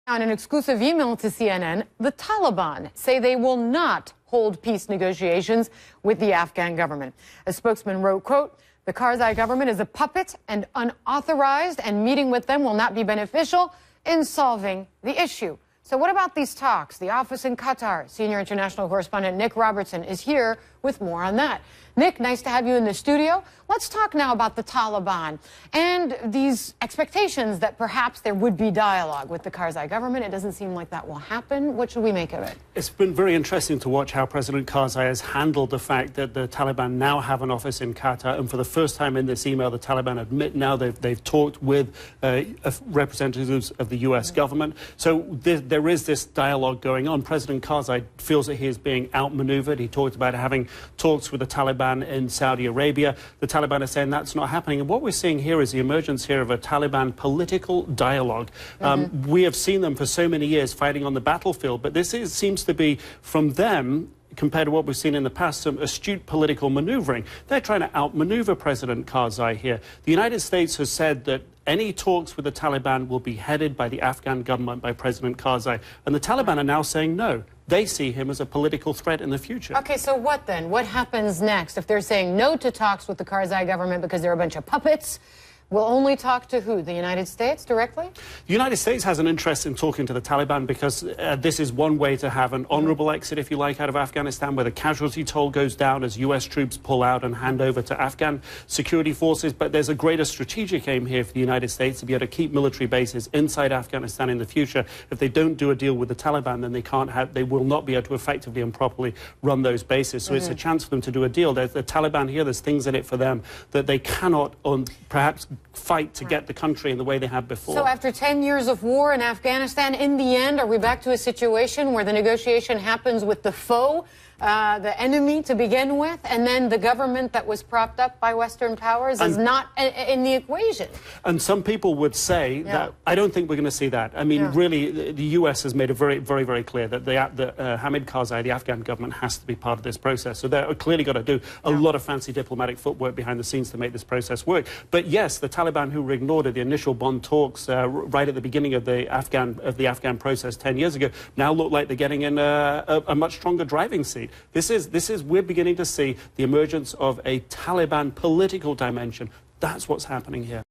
On an exclusive email to CNN, the Taliban say they will not hold peace negotiations with the Afghan government. A spokesman wrote, quote, "The Karzai government is a puppet and unauthorized, and meeting with them will not be beneficial in solving the issue." So what about these talks? The office in Qatar. Senior international correspondent Nic Robertson is here with more on that. Nic, nice to have you in the studio. Let's talk now about the Taliban and these expectations that perhaps there would be dialogue with the Karzai government. It doesn't seem like that will happen. What should we make of it? It's been very interesting to watch how President Karzai has handled the fact that the Taliban now have an office in Qatar. And for the first time in this email, the Taliban admit now they've talked with representatives of the U.S. government. So there is this dialogue going on. President Karzai feels that he is being outmaneuvered. He talked about having talks with the Taliban in Saudi Arabia. The Taliban are saying that's not happening. And what we're seeing here is the emergence here of a Taliban political dialogue. We have seen them for so many years fighting on the battlefield, but this seems to be, from them, compared to what we've seen in the past, some astute political maneuvering. They're trying to outmaneuver President Karzai here. The United States has said that any talks with the Taliban will be headed by the Afghan government, by President Karzai. And the Taliban are now saying no. They see him as a political threat in the future. Okay, so what then? What happens next? If they're saying no to talks with the Karzai government because they're a bunch of puppets, we'll only talk to who? The United States directly? The United States has an interest in talking to the Taliban because this is one way to have an honorable exit, if you like, out of Afghanistan, where the casualty toll goes down as U.S. troops pull out and hand over to Afghan security forces. But there's a greater strategic aim here for the United States to be able to keep military bases inside Afghanistan in the future. If they don't do a deal with the Taliban, then they will not be able to effectively and properly run those bases. So it's a chance for them to do a deal. There's the Taliban here, there's things in it for them that they cannot perhaps fight to get the country in the way they had before. So after 10 years of war in Afghanistan, in the end, are we back to a situation where the negotiation happens with the foe, the enemy to begin with, and then the government that was propped up by Western powers is not in the equation? And some people would say that I don't think we're going to see that. I mean, really, the U.S. has made it very, very, very clear that Hamid Karzai, the Afghan government, has to be part of this process. So they're clearly got to do a lot of fancy diplomatic footwork behind the scenes to make this process work. But yes, the Taliban, who were ignored at the initial Bonn talks right at the beginning of the Afghan process 10 years ago, now look like they're getting in a much stronger driving seat. We're beginning to see the emergence of a Taliban political dimension. That's what's happening here.